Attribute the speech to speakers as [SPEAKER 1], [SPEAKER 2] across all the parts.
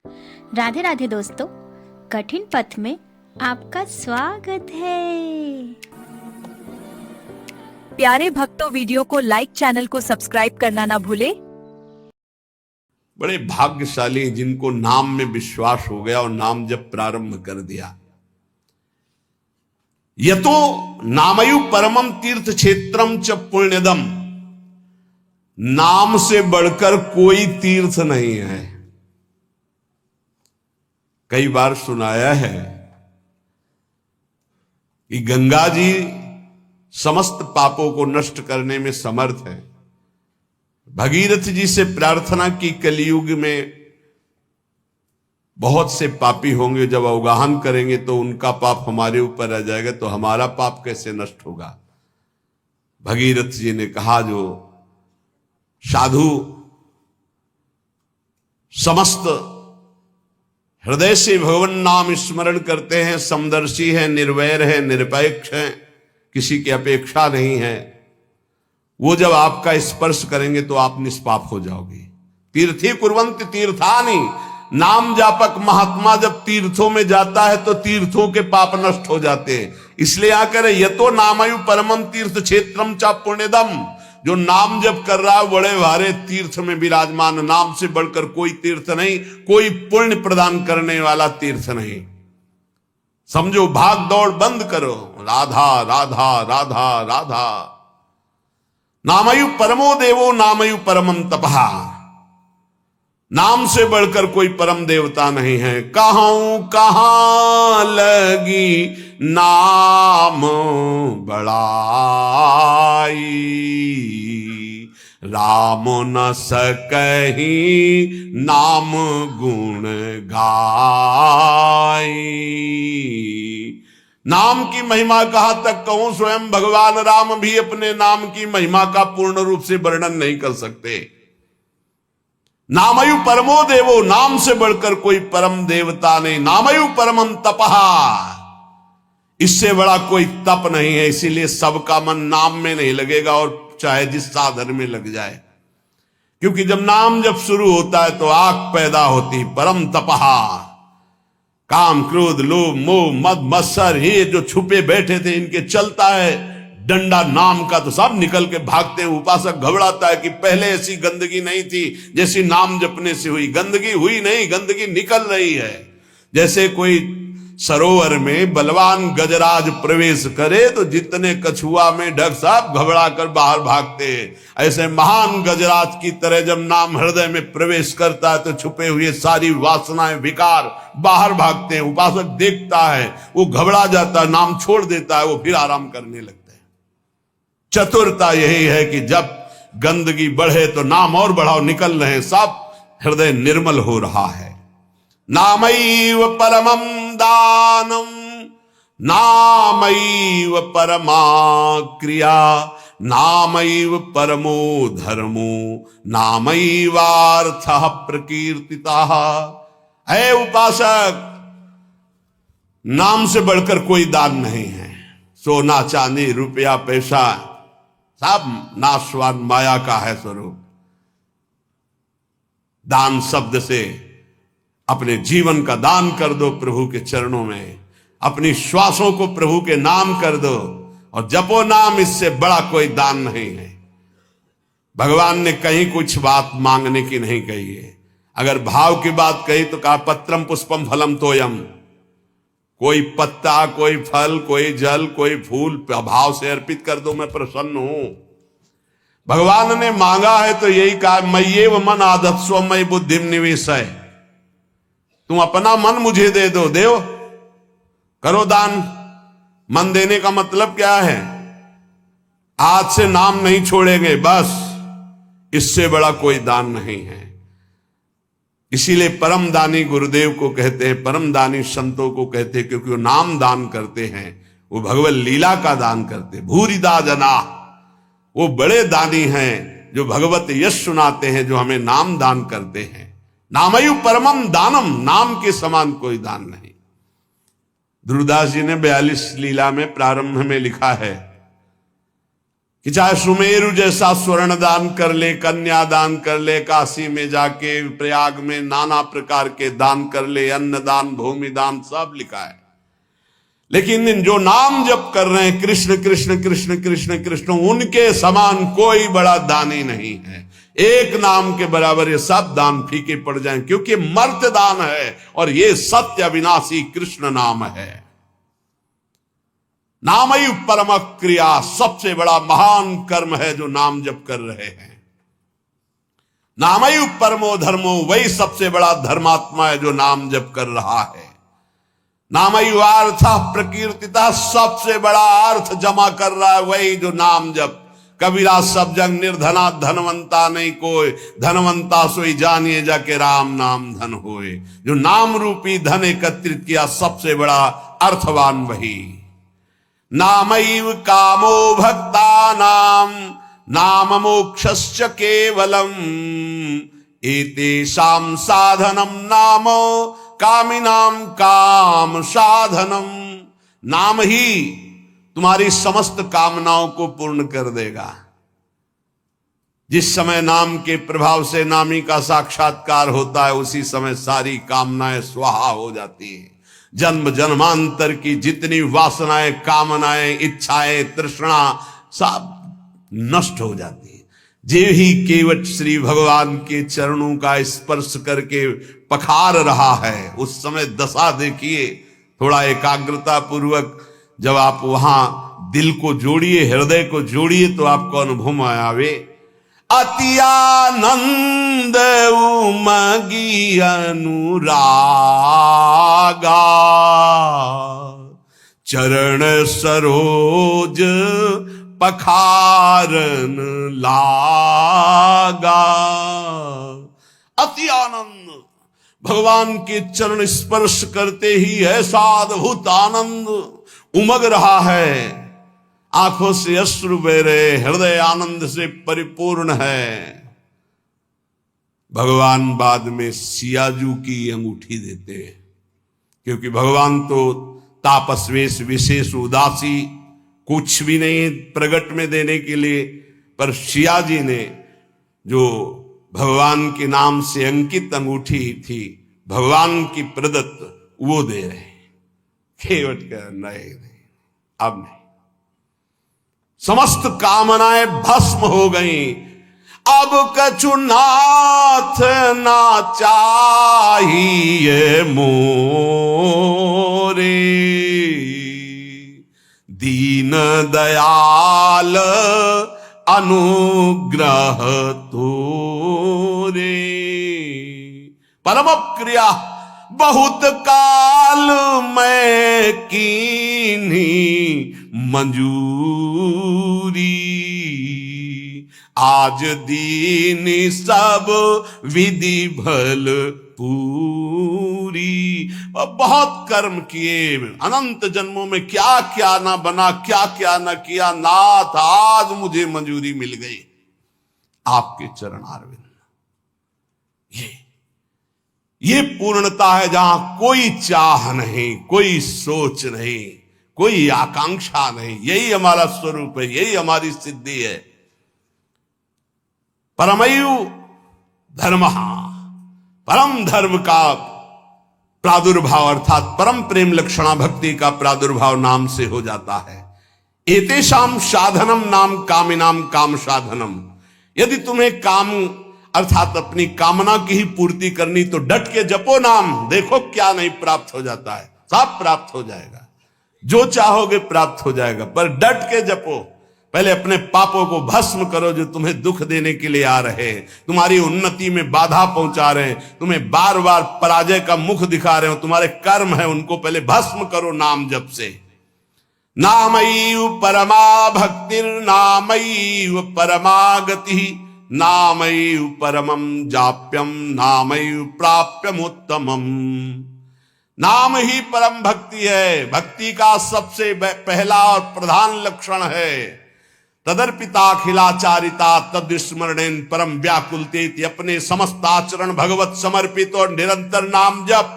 [SPEAKER 1] राधे राधे दोस्तों, कठिन पथ में आपका स्वागत है।
[SPEAKER 2] प्यारे भक्तों, वीडियो को लाइक, चैनल को सब्सक्राइब करना ना भूले।
[SPEAKER 3] बड़े भाग्यशाली जिनको नाम में विश्वास हो गया और नाम जब प्रारंभ कर दिया। यतो नामयु परमम तीर्थ क्षेत्रम च पुण्यदम, नाम से बढ़कर कोई तीर्थ नहीं है। कई बार सुनाया है कि गंगा जी समस्त पापों को नष्ट करने में समर्थ है। भगीरथ जी से प्रार्थना की, कलयुग में बहुत से पापी होंगे, जब अवगाहन करेंगे तो उनका पाप हमारे ऊपर आ जाएगा, तो हमारा पाप कैसे नष्ट होगा। भगीरथ जी ने कहा, जो साधु समस्त हृदय से भगवान नाम स्मरण करते हैं, समदर्शी है, निर्वैर है, निरपेक्ष है, किसी की अपेक्षा नहीं है, वो जब आपका स्पर्श करेंगे तो आप निष्पाप हो जाओगे। तीर्थी कुर्वन्ति तीर्थानि, नाम जापक महात्मा जब तीर्थों में जाता है तो तीर्थों के पाप नष्ट हो जाते हैं। इसलिए आकर यतो नामयु परमम तीर्थ क्षेत्रम चा पुण्यदम, जो नाम जप कर रहा है बड़े भारे तीर्थ में विराजमान, नाम से बढ़कर कोई तीर्थ नहीं, कोई पुण्य प्रदान करने वाला तीर्थ नहीं। समझो, भाग दौड़ बंद करो, राधा राधा राधा राधा। नामयु परमो देवो नामयु परमम तपहा, नाम से बढ़कर कोई परम देवता नहीं है। कहां कहां लगी नाम बड़ाई, राम न सकही नाम गुण गाई। नाम की महिमा कहां तक कहूं, स्वयं भगवान राम भी अपने नाम की महिमा का पूर्ण रूप से वर्णन नहीं कर सकते। नामयु परमो देवो, नाम से बढ़कर कोई परम देवता नहीं। नामयु परमम तपहा, इससे बड़ा कोई तप नहीं है। इसीलिए सबका मन नाम में नहीं लगेगा, और चाहे जिस साधन में लग जाए, क्योंकि जब नाम जब शुरू होता है तो आग पैदा होती। परम तपहा, काम क्रोध लोभ मोह मद मत्सर, ये जो छुपे बैठे थे इनके चलता है डंडा नाम का, तो सब निकल के भागते हैं। उपासक घबराता है कि पहले ऐसी गंदगी नहीं थी जैसी नाम जपने से हुई। गंदगी हुई नहीं, गंदगी निकल रही है। जैसे कोई सरोवर में बलवान गजराज प्रवेश करे तो जितने कछुआ में ढक सब घबरा कर बाहर भागते हैं, ऐसे महान गजराज की तरह जब नाम हृदय में प्रवेश करता है तो छुपे हुए सारी वासनाएं विकार बाहर भागते हैं। उपासक देखता है, वो घबरा जाता है, नाम छोड़ देता है, वो फिर आराम करने लगता है। चतुरता यही है कि जब गंदगी बढ़े तो नाम और बढ़ाओ, निकल रहे, सब हृदय निर्मल हो रहा है। नामैव परमं दानम, नामैव परमा क्रिया, नामैव परमो धर्मो, नामैवार्थः प्रकीर्तितः। है उपासक, नाम से बढ़कर कोई दान नहीं है। सोना चांदी रुपया पैसा सब नाशवान माया का है स्वरूप। दान शब्द से अपने जीवन का दान कर दो प्रभु के चरणों में, अपनी श्वासों को प्रभु के नाम कर दो और जपो नाम, इससे बड़ा कोई दान नहीं है। भगवान ने कहीं कुछ बात मांगने की नहीं कही है। अगर भाव की बात कही तो कहा पत्रम पुष्पम फलम तोयम, कोई पत्ता, कोई फल, कोई जल, कोई फूल भाव से अर्पित कर दो, मैं प्रसन्न हूं। भगवान ने मांगा है तो यही कहा, मय्येव मन आदत्स्व मयि बुद्धिम निवेशय, तुम अपना मन मुझे दे दो, देव करो दान। मन देने का मतलब क्या है? आज से नाम नहीं छोड़ेंगे, बस, इससे बड़ा कोई दान नहीं है। इसीलिए परम दानी गुरुदेव को कहते हैं, परम दानी संतों को कहते हैं, क्योंकि वो नाम दान करते हैं, वो भगवत लीला का दान करते हैं। भूरिदा जना, वो बड़े दानी हैं जो भगवत यश सुनाते हैं, जो हमें नाम दान करते हैं। नामयु परमम दानम, नाम के समान कोई दान नहीं। ध्रुवदास जी ने 42 लीला में प्रारंभ में लिखा है, कि चाहे सुमेरु जैसा स्वर्ण दान कर ले, कन्या दान कर ले, काशी में जाके प्रयाग में नाना प्रकार के दान कर ले, अन्न दान, भूमि दान, सब लिखा है। लेकिन जो नाम जप कर रहे हैं कृष्ण कृष्ण कृष्ण कृष्ण कृष्ण, उनके समान कोई बड़ा दानी नहीं है। एक नाम के बराबर ये सब दान फीके पड़ जाएं, क्योंकि मर्त्य दान है और ये सत्य अविनाशी कृष्ण नाम है। नामई परम क्रिया, सबसे बड़ा महान कर्म है जो नाम जप कर रहे हैं। नामई परमो धर्मो, वही सबसे बड़ा धर्मात्मा है जो नाम जप कर रहा है। नामई अर्थ प्रकीर्तिता, सबसे बड़ा अर्थ जमा कर रहा है वही जो नाम जप। कबीरा सब जग निर्धना, धनवंता नहीं कोई, धनवंता सोई जानिए जाके राम नाम धन होए। जो नाम रूपी धन एकत्रित किया, सबसे बड़ा अर्थवान वही। नामैव कामो भक्तानां नाम मोक्षस्य केवलम, एतेषां साधनं नाम कामिनां काम साधनम। नाम ही तुम्हारी समस्त कामनाओं को पूर्ण कर देगा। जिस समय नाम के प्रभाव से नामी का साक्षात्कार होता है, उसी समय सारी कामनाएं स्वाहा हो जाती है। जन्म जन्मांतर की जितनी वासनाएं, कामनाएं, इच्छाएं, तृष्णा, सब नष्ट हो जाती है। जे ही केवट श्री भगवान के चरणों का स्पर्श करके पखार रहा है, उस समय दशा देखिए। थोड़ा एकाग्रता पूर्वक जब आप वहां दिल को जोड़िए, हृदय को जोड़िए, तो आपको अनुभव में आवे। अति आनंद उमगी अनुरागा, चरण सरोज पखारन लागा। अति आनंद, भगवान के चरण स्पर्श करते ही ऐसा अद्भुत आनंद उमग रहा है। आंखों से अश्रु बह रहे, हृदय आनंद से परिपूर्ण है। भगवान बाद में सियाजू की अंगूठी देते हैं, क्योंकि भगवान तो तापस्वेश विशेष उदासी, कुछ भी नहीं प्रगट में देने के लिए, पर सिया जी ने जो भगवान के नाम से अंकित अंगूठी थी, भगवान की प्रदत्त, वो दे रहे। केवट का नहीं, अब नहीं। समस्त कामनाएं भस्म हो गईं। अब कछु नाथ ना चाहिए मोरे, दीन दयाल अनुग्रह तोरे। परम क्रिया बहुत काल में कीन्ही मंजूरी, आज दीनी सब विधि भल पूरी। बहुत कर्म किए, अनंत जन्मों में क्या क्या ना बना, क्या क्या ना किया, नाथ आज मुझे मंजूरी मिल गई आपके चरणारविंद। ये पूर्णता है जहां कोई चाह नहीं, कोई सोच नहीं, कोई आकांक्षा नहीं। यही हमारा स्वरूप है, यही हमारी सिद्धि है। परमयु धर्म, परम धर्म का प्रादुर्भाव अर्थात परम प्रेम लक्षणा भक्ति का प्रादुर्भाव नाम से हो जाता है। एतेषाम साधनम नाम कामिनाम काम साधनम। यदि तुम्हें काम अर्थात अपनी कामना की ही पूर्ति करनी, तो डट के जपो नाम, देखो क्या नहीं प्राप्त हो जाता है। सब प्राप्त हो जाएगा, जो चाहोगे प्राप्त हो जाएगा, पर डट के जपो। पहले अपने पापों को भस्म करो जो तुम्हें दुख देने के लिए आ रहे हैं, तुम्हारी उन्नति में बाधा पहुंचा रहे हैं, तुम्हें बार बार पराजय का मुख दिखा रहे हो, तुम्हारे कर्म है, उनको पहले भस्म करो नाम जप से। नामैव परमा भक्तिर नामैव परमा गति, नामैव परमं जाप्यम नामैव प्राप्यमुत्तमम्। नाम ही परम भक्ति है, भक्ति का सबसे पहला और प्रधान लक्षण है। तदर्पिताखिलाचारिता तद्स्मरणेन परम व्याकुलते, अपने समस्त आचरण भगवत समर्पित और निरंतर नाम जप।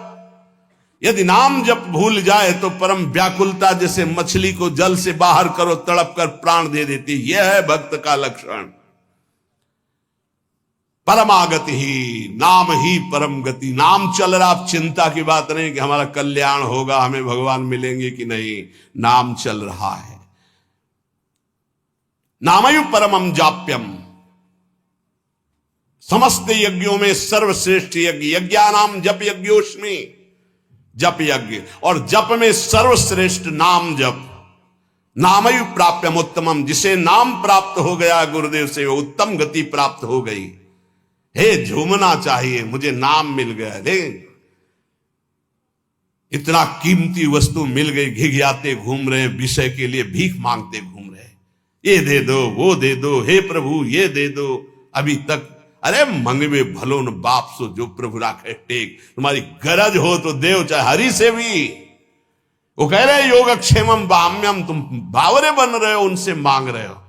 [SPEAKER 3] यदि नाम जब भूल जाए तो परम व्याकुलता जैसे मछली को जल से बाहर करो तड़प कर प्राण दे देती। यह है भक्त का लक्षण। परमागति ही परम गति। नाम चल रहा, आप चिंता की बात नहीं कि हमारा कल्याण होगा, हमें भगवान मिलेंगे कि नहीं। नाम चल रहा है। नामयु परमम जाप्यम। समस्त यज्ञों में सर्वश्रेष्ठ यज्ञ, यज्ञानाम जप यज्ञोस्मि, जप यज्ञ। और जप में सर्वश्रेष्ठ नाम जप। नामयु प्राप्यम उत्तमम। जिसे नाम प्राप्त हो गया गुरुदेव से, वो उत्तम गति प्राप्त हो गई। हे, झूमना चाहिए, मुझे नाम मिल गया। रे, इतना कीमती वस्तु मिल गई, घिघियाते घूम रहे हैं, विषय के लिए भीख मांगते घूम रहे हैं। ये दे दो, वो दे दो, हे प्रभु ये दे दो। अभी तक अरे मंगवे भलो न बाप सो जो प्रभु राखे टेक। तुम्हारी गरज हो तो देव, चाहे हरि से भी। वो कह रहे योगक्षेमम बाम्यम, तुम बावरे बन रहे हो, उनसे मांग रहे हो।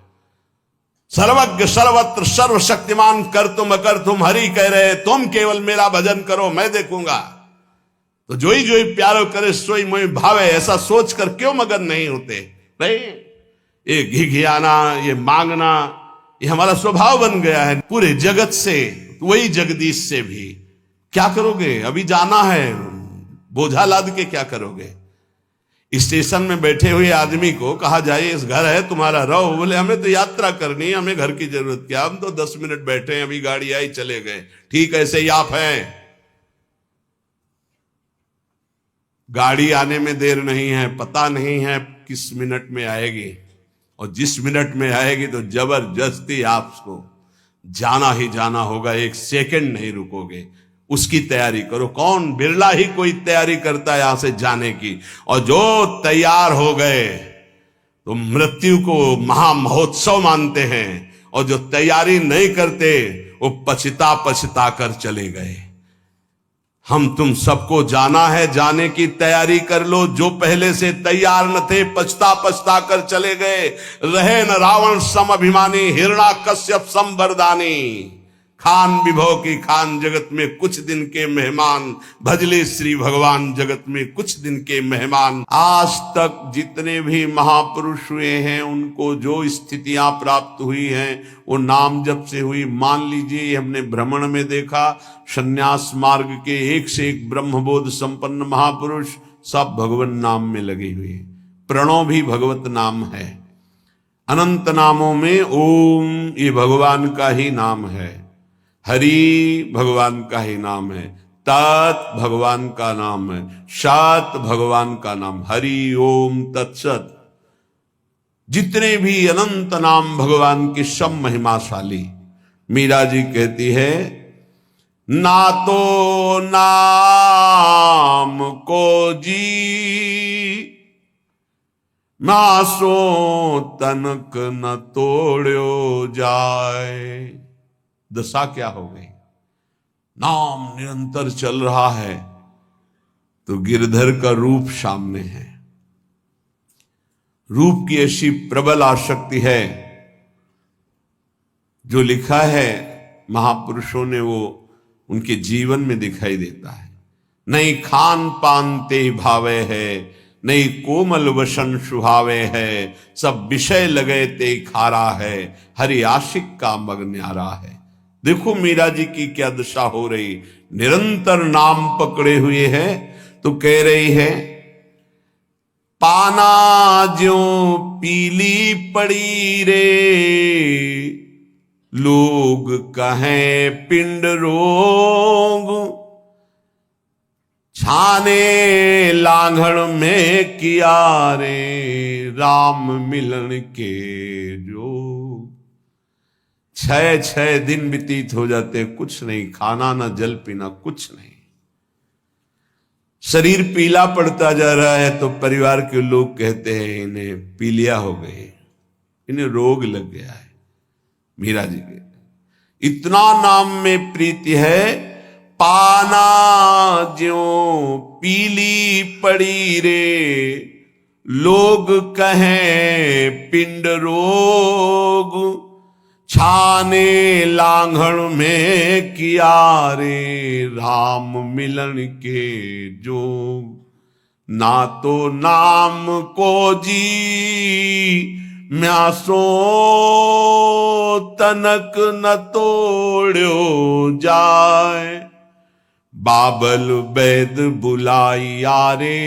[SPEAKER 3] सर्वज्ञ सर्वत्र सर्वशक्तिमान कर तुम अकर तुम, हरि कह रहे तुम केवल मेरा भजन करो, मैं देखूंगा। तो जो ही प्यारो करे सोई मोहि भावे, ऐसा सोच कर क्यों मगन नहीं होते? नहीं, ये घिघियाना, ये मांगना, ये हमारा स्वभाव बन गया है। पूरे जगत से, वही जगदीश से भी। क्या करोगे? अभी जाना है, बोझा लाद के क्या करोगे? स्टेशन में बैठे हुए आदमी को कहा जाए इस घर है तुम्हारा, रहो। बोले हमें तो यात्रा करनी है, हमें घर की जरूरत क्या, हम तो 10 मिनट बैठे हैं, अभी गाड़ी आई चले गए। ठीक ऐसे ही आप हैं। गाड़ी आने में देर नहीं है, पता नहीं है किस मिनट में आएगी, और जिस मिनट में आएगी तो जबरदस्ती आपको जाना ही जाना होगा। एक सेकंड नहीं रुकोगे, उसकी तैयारी करो। कौन, बिरला ही कोई तैयारी करता है यहां से जाने की। और जो तैयार हो गए तो मृत्यु को महामहोत्सव मानते हैं, और जो तैयारी नहीं करते वो पछता पछता कर चले गए। हम तुम सबको जाना है, जाने की तैयारी कर लो। जो पहले से तैयार न थे, पछता पछता कर चले गए। रहे न रावण सम अभिमानी, हिरण्याकश्यप सम वरदानी। खान विभव की खान, जगत में कुछ दिन के मेहमान। भजले श्री भगवान, जगत में कुछ दिन के मेहमान। आज तक जितने भी महापुरुष हुए हैं, उनको जो स्थितियां प्राप्त हुई हैं, वो नाम जप से हुई। मान लीजिए, हमने भ्रमण में देखा, संन्यास मार्ग के एक से एक ब्रह्मबोध संपन्न महापुरुष सब भगवान नाम में लगे हुए। प्रणव भी भगवत नाम है। अनंत नामों में ओम ये भगवान का ही नाम है। हरि भगवान का ही नाम है। तत् भगवान का नाम है। सत भगवान का नाम। हरि ओम तत्सत। जितने भी अनंत नाम भगवान की सब महिमाशाली। मीरा जी कहती है, ना तो नाम को जी, मासो तनक न तोड़ो जाए। दशा क्या हो गई? नाम निरंतर चल रहा है तो गिरधर का रूप सामने है। रूप की ऐसी प्रबल आसक्ति है, जो लिखा है महापुरुषों ने, वो उनके जीवन में दिखाई देता है। नहीं खान पान ते भावे है, नहीं कोमल वसन सुहावे है। सब विषय लगे ते खारा है, हरि आशिक का मग न्यारा है। देखो मीरा जी की क्या दशा हो रही। निरंतर नाम पकड़े हुए है, तो कह रही है, पाना ज्यों पीली पड़ी रे, लोग कहें पिंड रोग। छाने लांघड़ में किया रे, राम मिलन के जोग। 6 दिन व्यतीत हो जाते, कुछ नहीं, खाना ना जल पीना, कुछ नहीं। शरीर पीला पड़ता जा रहा है, तो परिवार के लोग कहते हैं इन्हें पीलिया हो गए, इन्हें रोग लग गया है। मीरा जी के इतना नाम में प्रीति है। पाना ज्यों पीली पड़ी रे, लोग कहें पिंड रोग। छाने लांघड़ में किया रे, राम मिलन के जोग। ना तो नाम को जी म्यासो तनक न तोड़ो जाए। बाबल बैद बुलाइया रे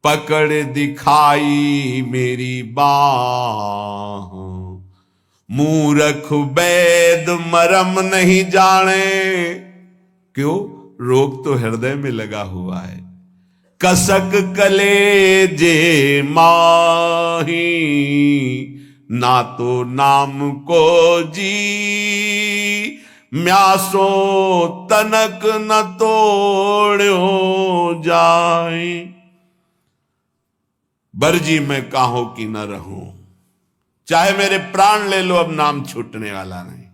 [SPEAKER 3] पकड़ दिखाई मेरी बाह। मूर्ख बैद मरम नहीं जाने, क्यों? रोग तो हृदय में लगा हुआ है। कसक कलेजे माही ना तो नाम को जी म्यासो तनक न तोड़ो जाए। बरजी मैं काहो की न रहूं, चाहे मेरे प्राण ले लो, अब नाम छूटने वाला नहीं।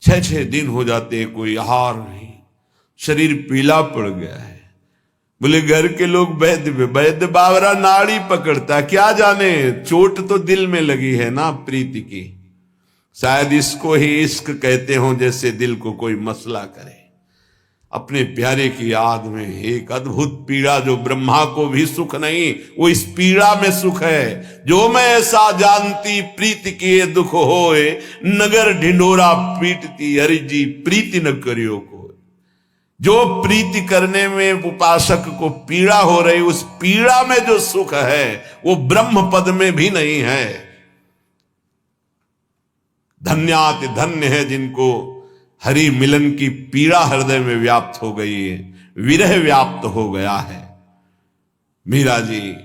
[SPEAKER 3] 6-6 दिन हो जाते, कोई आहार नहीं, शरीर पीला पड़ गया है। बोले घर के लोग वैद्य बावरा नाड़ी पकड़ता, क्या जाने चोट तो दिल में लगी है ना प्रीति की। शायद इसको ही इश्क कहते हो, जैसे दिल को कोई मसला करे। अपने प्यारे की याद में एक अद्भुत पीड़ा, जो ब्रह्मा को भी सुख नहीं, वो इस पीड़ा में सुख है। जो मैं ऐसा जानती प्रीति किए दुख होए, नगर ढिंडोरा पीटती हरि जी प्रीति न करियो को। जो प्रीति करने में उपासक को पीड़ा हो रही, उस पीड़ा में जो सुख है वो ब्रह्म पद में भी नहीं है। धन्याति धन्य है जिनको हरि मिलन की पीड़ा हृदय में व्याप्त हो गई है, विरह व्याप्त हो गया है। मीरा जी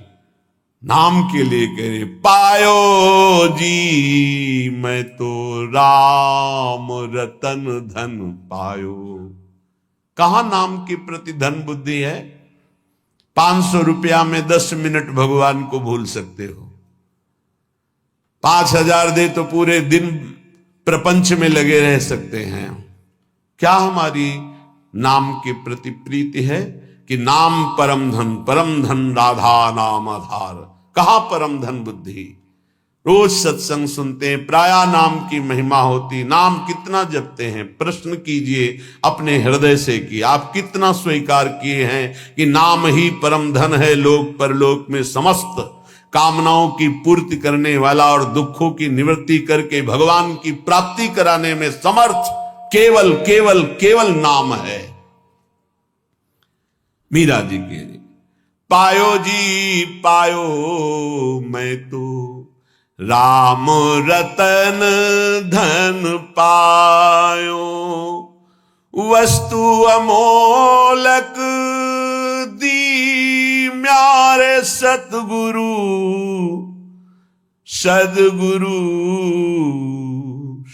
[SPEAKER 3] नाम के लिए कह रहे, पायो जी मैं तो राम रतन धन पायो। कहां नाम के प्रति धन बुद्धि है? 500 रुपया में 10 मिनट भगवान को भूल सकते हो। 5000 दे तो पूरे दिन प्रपंच में लगे रह सकते हैं। क्या हमारी नाम के प्रति प्रीति है कि नाम परम धन राधा नाम आधार। कहां परम धन बुद्धि? रोज सत्संग सुनते हैं, प्राया नाम की महिमा होती, नाम कितना जपते हैं? प्रश्न कीजिए अपने हृदय से कि आप कितना स्वीकार किए हैं कि नाम ही परम धन है, लोक परलोक में समस्त कामनाओं की पूर्ति करने वाला और दुखों की निवृत्ति करके भगवान की प्राप्ति कराने में समर्थ केवल केवल केवल नाम है। मीरा जी के पायो जी पायो मैं तो राम रतन धन पायो। वस्तु अमोलक दी म्यारे सतगुरु सदगुरु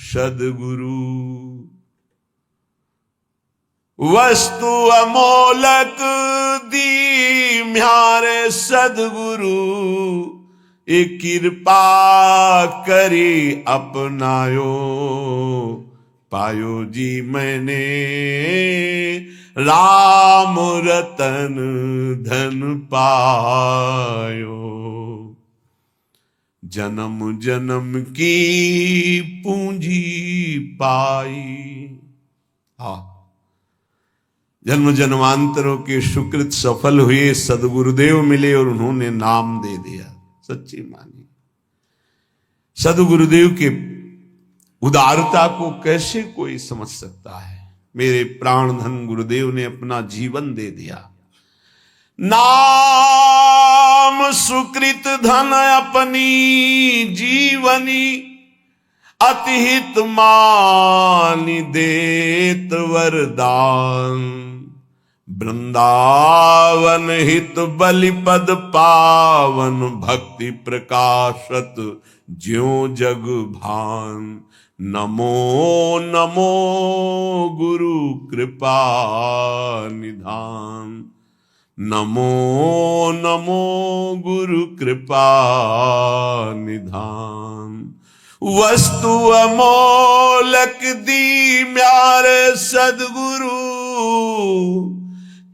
[SPEAKER 3] सदगुरु। वस्तु अमोलक दी म्यारे सदगुरु, एक कृपा करी अपनायो। पायो जी मैंने राम रतन धन पायो। जन्म जन्म की पूंजी पाई। जन्म जन्मांतरों के सुकृत सफल हुए, सदगुरुदेव मिले और उन्होंने नाम दे दिया। सच्ची मानी सदगुरुदेव के उदारता को कैसे कोई समझ सकता है। मेरे प्राण धन गुरुदेव ने अपना जीवन दे दिया। नाम सुकृत धन अपनी जीवनी, अतिहित मानि देत वरदान। वृंदावन हित बलिपद पावन, भक्ति प्रकाशत ज्यों जग भान। नमो नमो गुरु कृपा निधान। नमो नमो गुरु कृपा निधान। वस्तु अमोलक दी म्यारे सदगुरु,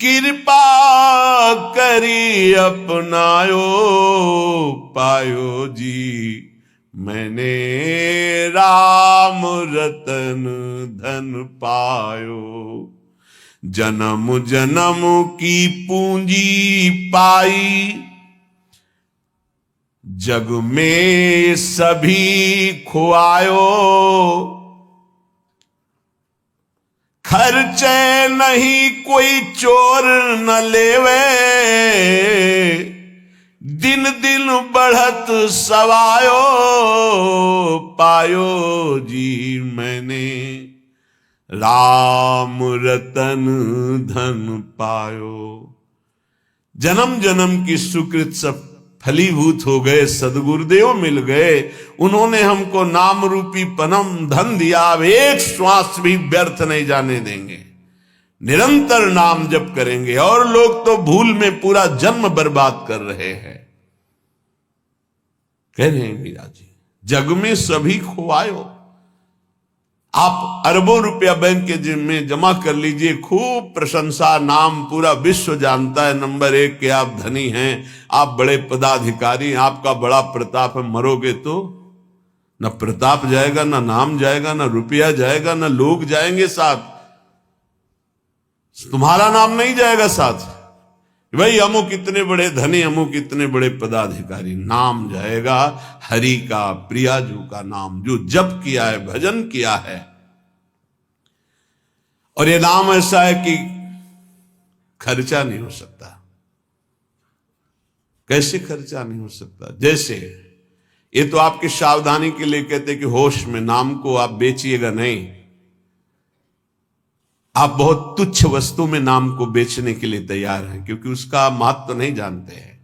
[SPEAKER 3] कृपा करी अपनायो। पायो जी मैंने राम रतन धन पायो। जन्म जन्म की पूंजी पाई, जग में सभी खुआयो, खर्चे नहीं कोई चोर न लेवे, दिन दिन बढ़त सवायो, पायो जी मैंने राम रतन धन पायो। जन्म जन्म की सुकृत सब फलीभूत हो गए, सदगुरुदेव मिल गए, उन्होंने हमको नाम रूपी परम धन दिया। अब एक श्वास भी व्यर्थ नहीं जाने देंगे, निरंतर नाम जप करेंगे। और लोग तो भूल में पूरा जन्म बर्बाद कर रहे हैं। कह रहे हैं मीरा जी, जग में सभी खुआयो। आप अरबों रुपया बैंक के में जमा कर लीजिए, खूब प्रशंसा, नाम पूरा विश्व जानता है नंबर 1 के आप धनी हैं, आप बड़े पदाधिकारी, आपका बड़ा प्रताप है। मरोगे तो न प्रताप जाएगा, न नाम जाएगा, न रुपया जाएगा, न लोग जाएंगे साथ, तुम्हारा नाम नहीं जाएगा साथ। भाई अमुक कितने बड़े धनी, अमुक कितने बड़े पदाधिकारी, नाम जाएगा हरि का, प्रियाजू का नाम, जो जप किया है, भजन किया है। और ये नाम ऐसा है कि खर्चा नहीं हो सकता। कैसे खर्चा नहीं हो सकता? जैसे ये तो आपकी सावधानी के लिए कहते कि होश में नाम को आप बेचिएगा नहीं। आप बहुत तुच्छ वस्तु में नाम को बेचने के लिए तैयार हैं, क्योंकि उसका महत्व नहीं जानते हैं।